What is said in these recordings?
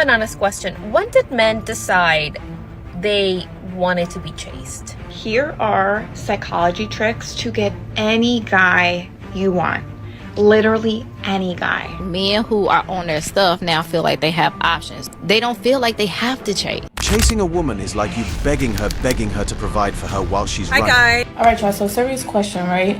An honest question. When did men decide they wanted to be chased? Here are psychology tricks to get any guy you want. Literally any guy. Men who are on their stuff now feel like they have options. They don't feel like they have to chase. Chasing a woman is like you begging her to provide for her while she's running. Hi, guys. All right, y'all. So serious question, right?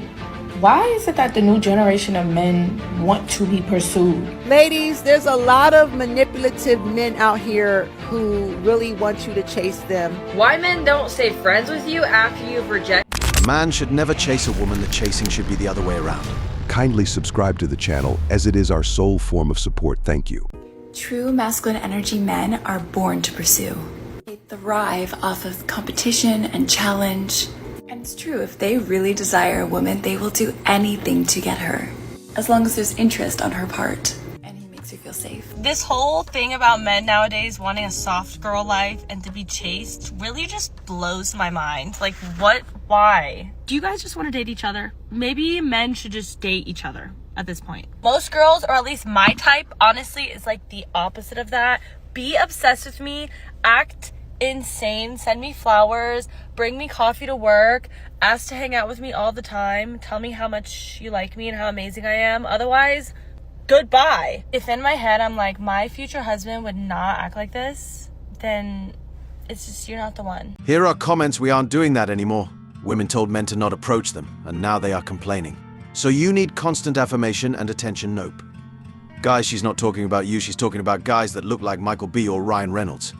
Why is it that the new generation of men want to be pursued? Ladies, there's a lot of manipulative men out here who really want you to chase them. Why men don't stay friends with you after you've rejected? A man should never chase a woman. The chasing should be the other way around. Kindly subscribe to the channel, as it is our sole form of support. Thank you. True masculine energy men are born to pursue. They thrive off of competition and challenge. And it's true, if they really desire a woman, they will do anything to get her, as long as there's interest on her part, and he makes her feel safe. This whole thing about men nowadays wanting a soft girl life and to be chased really just blows my mind. Like, what? Why? Do you guys just want to date each other? Maybe men should just date each other at this point. Most girls, or at least my type, honestly, is like the opposite of that. Be obsessed with me, act insane, send me flowers, bring me coffee to work, ask to hang out with me all the time, tell me how much you like me and how amazing I am. Otherwise, goodbye. If in my head I'm like, my future husband would not act like this, then it's just, you're not the one. Here are comments: we aren't doing that anymore. Women told men to not approach them, and now they are complaining. So you need constant affirmation and attention. Nope. Guys, she's not talking about you, she's talking about guys that look like Michael B. or Ryan Reynolds.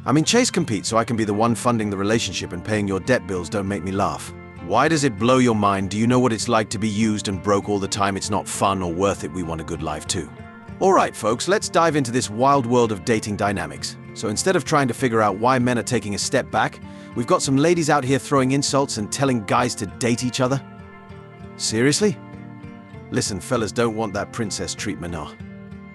I mean, chase compete so I can be the one funding the relationship and paying your debt bills. Don't make me laugh. Why does it blow your mind? Do you know what it's like to be used and broke all the time? It's not fun or worth it. We want a good life too. Alright folks, let's dive into this wild world of dating dynamics. So instead of trying to figure out why men are taking a step back, we've got some ladies out here throwing insults and telling guys to date each other. Seriously? Listen, fellas don't want that princess treatment, nah.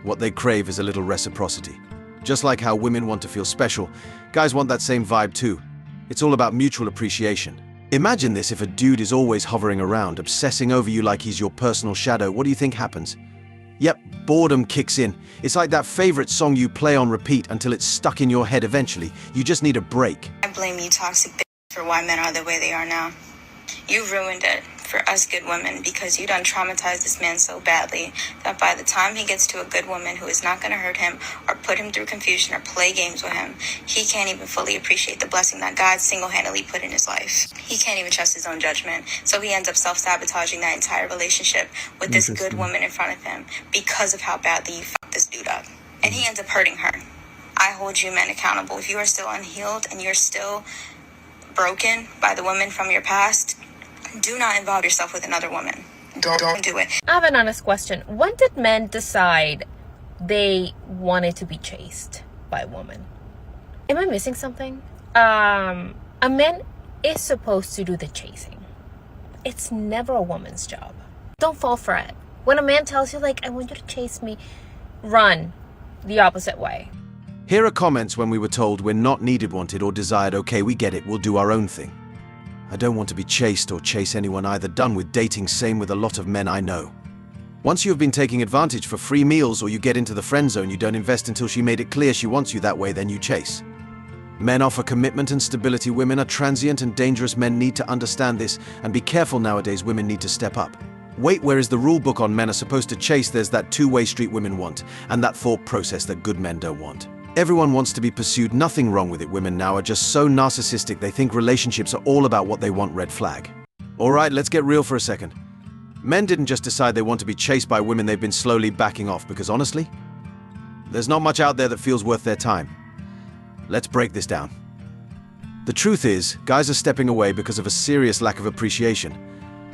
What they crave is a little reciprocity. Just like how women want to feel special, guys want that same vibe too. It's all about mutual appreciation. Imagine this: if a dude is always hovering around, obsessing over you like he's your personal shadow, what do you think happens? Yep, boredom kicks in. It's like that favorite song you play on repeat until it's stuck in your head eventually. You just need a break. I blame you, toxic bitch, for why men are the way they are now. You ruined it for us good women because you done traumatized this man so badly that by the time he gets to a good woman who is not going to hurt him or put him through confusion or play games with him, he can't even fully appreciate the blessing that God single-handedly put in his life. He can't even trust his own judgment, so he ends up self-sabotaging that entire relationship with this good woman in front of him because of how badly you fucked this dude up. And he ends up hurting her. I hold you men accountable. If you are still unhealed and you're still broken by the woman from your past, do not involve yourself with another woman. Don't do it. I have an honest question. When did men decide they wanted to be chased by a woman? Am I missing something? A man is supposed to do the chasing. It's never a woman's job. Don't fall for it. When a man tells you, like, I want you to chase me, run the opposite way. Here are comments when we were told we're not needed, wanted, or desired. Okay, we get it, we'll do our own thing. I don't want to be chased or chase anyone either. Done with dating, same with a lot of men I know. Once you have been taking advantage for free meals or you get into the friend zone, you don't invest until she made it clear she wants you that way, then you chase. Men offer commitment and stability. Women are transient and dangerous. Men need to understand this and be careful nowadays. Women need to step up. Wait, where is the rule book on men are supposed to chase? There's that two-way street women want, and that thought process that good men don't want. Everyone wants to be pursued, nothing wrong with it. Women now are just so narcissistic, they think relationships are all about what they want. Red flag. Alright, let's get real for a second. Men didn't just decide they want to be chased by women, they've been slowly backing off because honestly, there's not much out there that feels worth their time. Let's break this down. The truth is, guys are stepping away because of a serious lack of appreciation.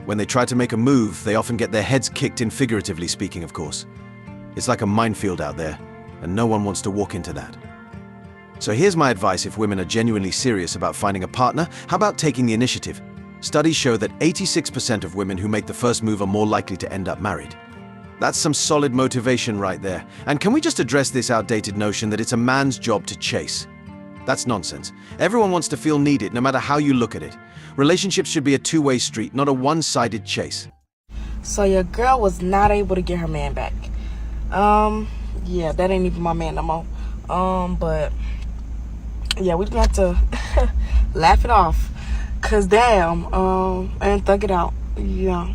When they try to make a move, they often get their heads kicked in, figuratively speaking, of course. It's like a minefield out there, and no one wants to walk into that. So here's my advice: if women are genuinely serious about finding a partner, how about taking the initiative? Studies show that 86% of women who make the first move are more likely to end up married. That's some solid motivation right there. And can we just address this outdated notion that it's a man's job to chase? That's nonsense. Everyone wants to feel needed, no matter how you look at it. Relationships should be a two-way street, not a one-sided chase. So your girl was not able to get her man back. Yeah, that ain't even my man no more. But yeah, we just have to laugh it off. Cause damn, and thug it out. Yeah.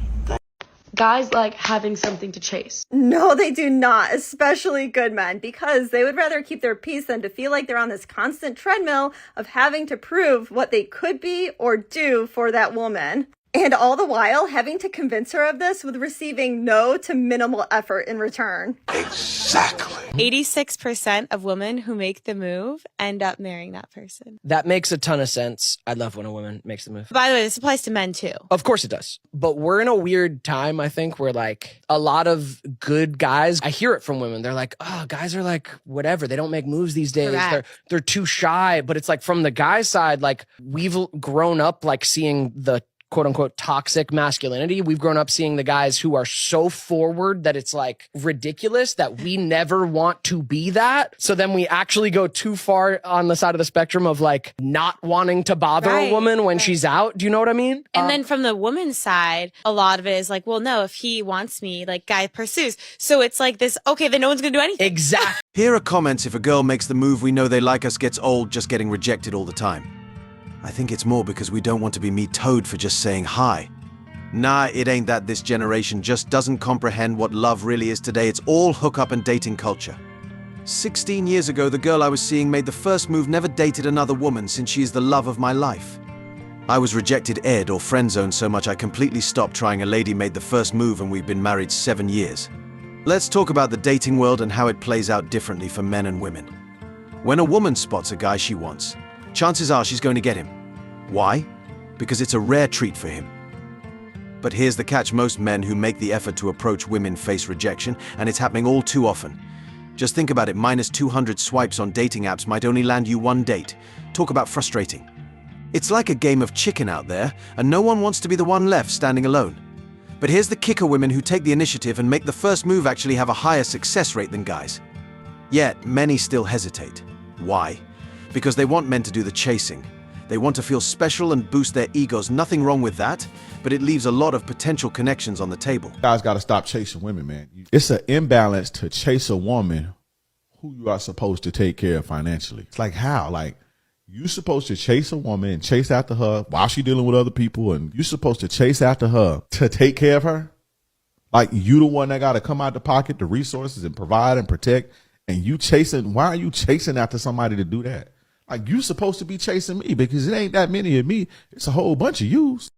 Guys like having something to chase. No, they do not, especially good men, because they would rather keep their peace than to feel like they're on this constant treadmill of having to prove what they could be or do for that woman. And all the while having to convince her of this with receiving no to minimal effort in return. Exactly. 86% of women who make the move end up marrying that person. That makes a ton of sense. I love when a woman makes the move. By the way, this applies to men too. Of course it does. But we're in a weird time, I think, where like a lot of good guys, I hear it from women. They're like, oh, guys are like, whatever. They don't make moves these days. They're too shy. But it's like from the guy side, like we've grown up like seeing the quote unquote toxic masculinity. We've grown up seeing the guys who are so forward that it's like ridiculous that we never want to be that. So then we actually go too far on the side of the spectrum of like not wanting to bother a woman when she's out. Do you know what I mean? And then from the woman's side, a lot of it is like, well, no, if he wants me, like guy pursues. So it's like this, okay, then no one's gonna do anything. Exactly. Here are comments if a girl makes the move we know they like us gets old just getting rejected all the time. I think it's more because we don't want to be me-towed for just saying hi. Nah, it ain't that. This generation just doesn't comprehend what love really is today. It's all hookup and dating culture. 16 years ago, the girl I was seeing made the first move, never dated another woman since she is the love of my life. I was rejected Ed or friend-zoned so much I completely stopped trying. A lady made the first move and we've been married 7 years. Let's talk about the dating world and how it plays out differently for men and women. When a woman spots a guy she wants, chances are she's going to get him. Why? Because it's a rare treat for him. But here's the catch: most men who make the effort to approach women face rejection, and it's happening all too often. Just think about it, minus 200 swipes on dating apps might only land you one date. Talk about frustrating. It's like a game of chicken out there, and no one wants to be the one left standing alone. But here's the kicker: women who take the initiative and make the first move actually have a higher success rate than guys. Yet, many still hesitate. Why? Because they want men to do the chasing. They want to feel special and boost their egos. Nothing wrong with that, but it leaves a lot of potential connections on the table. Guys got to stop chasing women, man. It's an imbalance to chase a woman who you are supposed to take care of financially. It's like, how? Like, you're supposed to chase a woman and chase after her while she's dealing with other people, and you're supposed to chase after her to take care of her? Like, you the one that got to come out the pocket, the resources, and provide and protect, and you chasing, why are you chasing after somebody to do that? Like, you supposed to be chasing me because it ain't that many of me. It's a whole bunch of yous.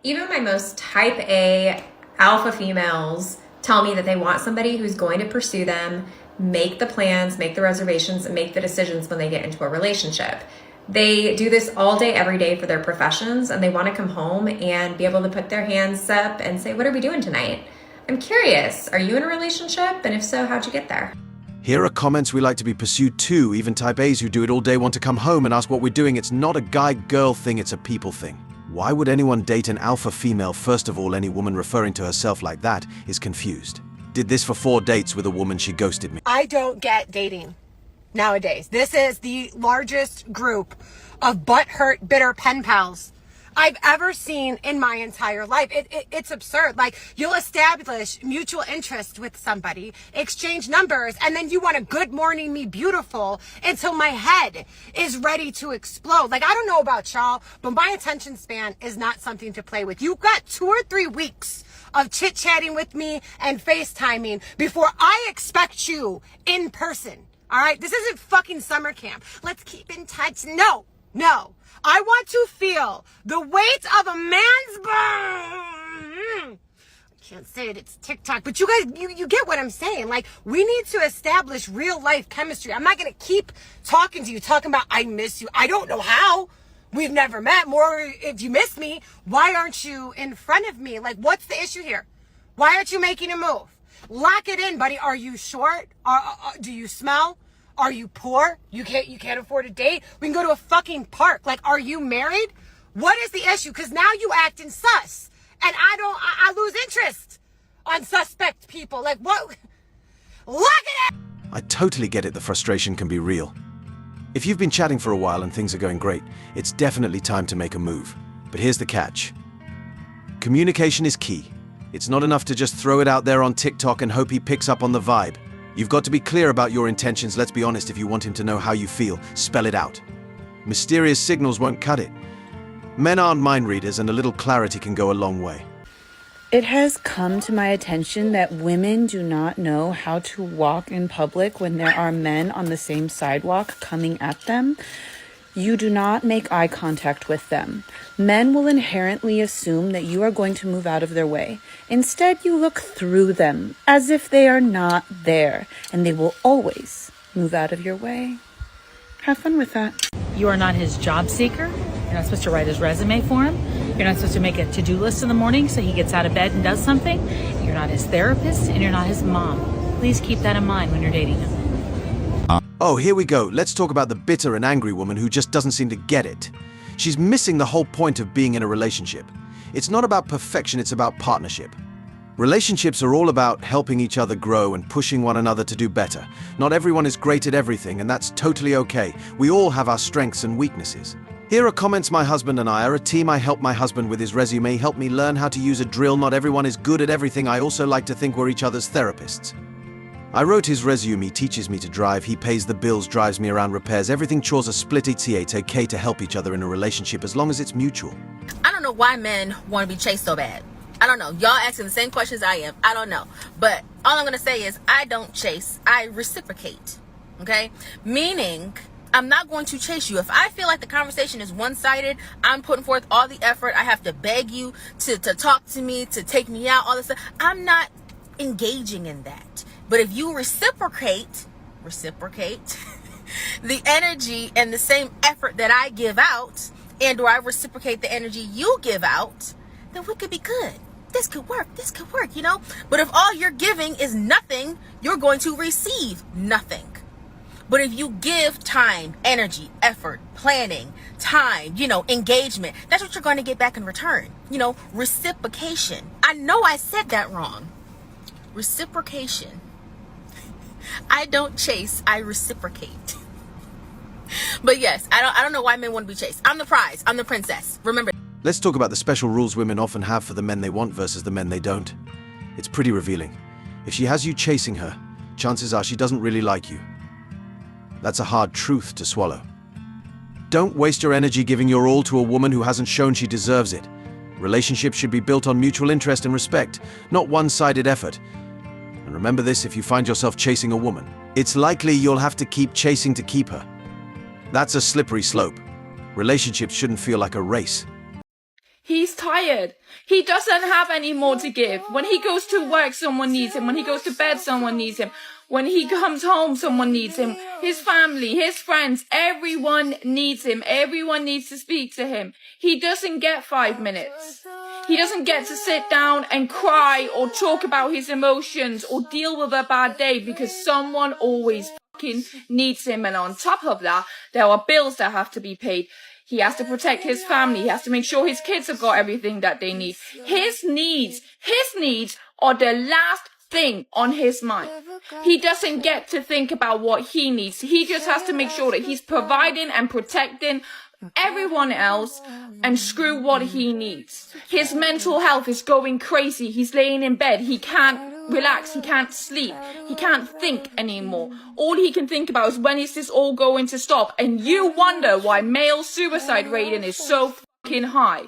Even my most type A alpha females tell me that they want somebody who's going to pursue them, make the plans, make the reservations, and make the decisions when they get into a relationship. They do this all day, every day for their professions, and they want to come home and be able to put their hands up and say, what are we doing tonight? I'm curious, are you in a relationship? And if so, how'd you get there? Here are comments we like to be pursued too. Even type A's who do it all day want to come home and ask what we're doing. It's not a guy-girl thing, it's a people thing. Why would anyone date an alpha female? First of all, any woman referring to herself like that is confused. Did this for 4 dates with a woman, she ghosted me. I don't get dating nowadays. This is the largest group of butthurt, bitter pen pals I've ever seen in my entire life. It's absurd. Like, you'll establish mutual interest with somebody, exchange numbers, and then you want to good morning me beautiful until my head is ready to explode. Like, I don't know about y'all, but my attention span is not something to play with. You've got 2 or 3 weeks of chit-chatting with me and FaceTiming before I expect you in person. All right? This isn't fucking summer camp. Let's keep in touch. No. I want to feel the weight of a man's bone. I can't say it, it's TikTok, but you guys, you get what I'm saying. Like, we need to establish real life chemistry. I'm not going to keep talking to you, talking about I miss you. I don't know how. We've never met. More, if you miss me, why aren't you in front of me? Like, what's the issue here? Why aren't you making a move? Lock it in, buddy. Are you short? Do you smell? Are you poor? You can't afford a date? We can go to a fucking park. Like, are you married? What is the issue? Because now you acting sus. And I lose interest on suspect people. Like, what? Look at it! I totally get it, the frustration can be real. If you've been chatting for a while and things are going great, it's definitely time to make a move. But here's the catch. Communication is key. It's not enough to just throw it out there on TikTok and hope he picks up on the vibe. You've got to be clear about your intentions. Let's be honest, if you want him to know how you feel, spell it out. Mysterious signals won't cut it. Men aren't mind readers, and a little clarity can go a long way. It has come to my attention that women do not know how to walk in public when there are men on the same sidewalk coming at them. You do not make eye contact with them. Men will inherently assume that you are going to move out of their way. Instead, you look through them as if they are not there, and they will always move out of your way. Have fun with that. You are not his job seeker. You're not supposed to write his resume for him. You're not supposed to make a to-do list in the morning so he gets out of bed and does something. You're not his therapist, and you're not his mom. Please keep that in mind when you're dating him. Oh, here we go. Let's talk about the bitter and angry woman who just doesn't seem to get it. She's missing the whole point of being in a relationship. It's not about perfection, it's about partnership. Relationships are all about helping each other grow and pushing one another to do better. Not everyone is great at everything, and that's totally okay. We all have our strengths and weaknesses. Here are comments. My husband and I are a team. I help my husband with his resume, help me learn how to use a drill. Not everyone is good at everything. I also like to think we're each other's therapists. I wrote his resume, teaches me to drive, he pays the bills, drives me around, repairs everything, chores are split. It's okay to help each other in a relationship as long as it's mutual. I don't know why men want to be chased so bad. I don't know. Y'all asking the same questions I am. I don't know. But all I'm going to say is I don't chase. I reciprocate. Okay? Meaning, I'm not going to chase you. If I feel like the conversation is one-sided, I'm putting forth all the effort. I have to beg you to talk to me, to take me out, all this stuff. I'm not engaging in that. But if you reciprocate the energy and the same effort that I give out, and or I reciprocate the energy you give out, then we could be good. This could work, you know? But if all you're giving is nothing, you're going to receive nothing. But if you give time, energy, effort, planning, time, engagement, that's what you're going to get back in return. Reciprocation. I know I said that wrong. Reciprocation. I don't chase, I reciprocate. But yes, I don't know why men want to be chased. I'm the prize, I'm the princess. Remember. Let's talk about the special rules women often have for the men they want versus the men they don't. It's pretty revealing. If she has you chasing her, chances are she doesn't really like you. That's a hard truth to swallow. Don't waste your energy giving your all to a woman who hasn't shown she deserves it. Relationships should be built on mutual interest and respect, not one-sided effort. And remember this, if you find yourself chasing a woman, it's likely you'll have to keep chasing to keep her. That's a slippery slope. Relationships shouldn't feel like a race. He's tired. He doesn't have any more to give. When he goes to work, someone needs him. When he goes to bed, someone needs him. When he comes home, someone needs him. His family, his friends, everyone needs him. Everyone needs to speak to him. He doesn't get 5 minutes. He doesn't get to sit down and cry or talk about his emotions or deal with a bad day because someone always fucking needs him. And on top of that, there are bills that have to be paid. He has to protect his family. He has to make sure his kids have got everything that they need. His needs are the last thing on his mind. He doesn't get to think about what he needs. He just has to make sure that he's providing and protecting everyone else and screw what he needs. His mental health is going crazy. He's laying in bed. He can't relax. He can't sleep. He can't think anymore. All he can think about is when is this all going to stop? And you wonder why male suicide rating is so fucking high.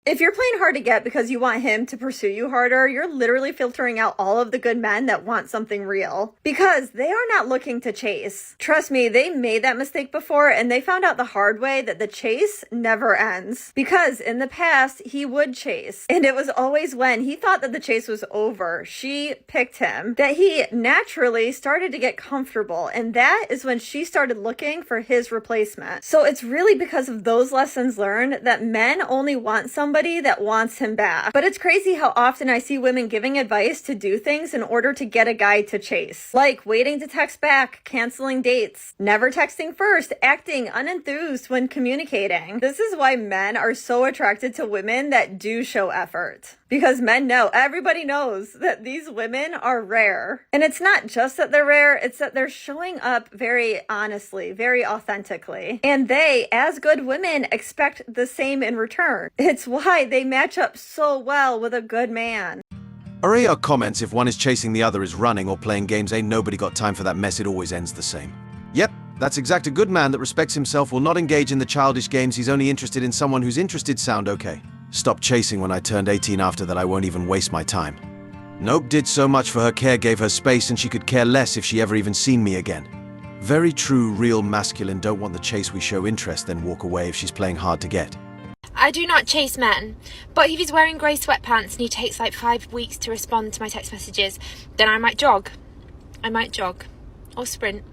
If you're playing hard to get because you want him to pursue you harder, you're literally filtering out all of the good men that want something real. Because they are not looking to chase. Trust me, they made that mistake before and they found out the hard way that the chase never ends. Because in the past, he would chase. And it was always when he thought that the chase was over, she picked him, that he naturally started to get comfortable. And that is when she started looking for his replacement. So it's really because of those lessons learned that men only want somebody that wants him back. But it's crazy how often I see women giving advice to do things in order to get a guy to chase. Like waiting to text back, canceling dates, never texting first, acting unenthused when communicating. This is why men are so attracted to women that do show effort. Because men know, everybody knows that these women are rare. And it's not just that they're rare, it's that they're showing up very honestly, very authentically. And they, as good women, expect the same in return. It's why they match up so well with a good man. Araya comments if one is chasing the other is running or playing games, ain't nobody got time for that mess, it always ends the same. Yep, that's exact. A good man that respects himself will not engage in the childish games, he's only interested in someone who's interested. Sound okay? Stopped chasing when I turned 18, after that I won't even waste my time. Nope, did so much for her care, gave her space, and she could care less if she ever even seen me again. Very true, real masculine don't want the chase, we show interest then walk away if she's playing hard to get. I do not chase men, but if he's wearing grey sweatpants and he takes like 5 weeks to respond to my text messages, then I might jog. Or sprint.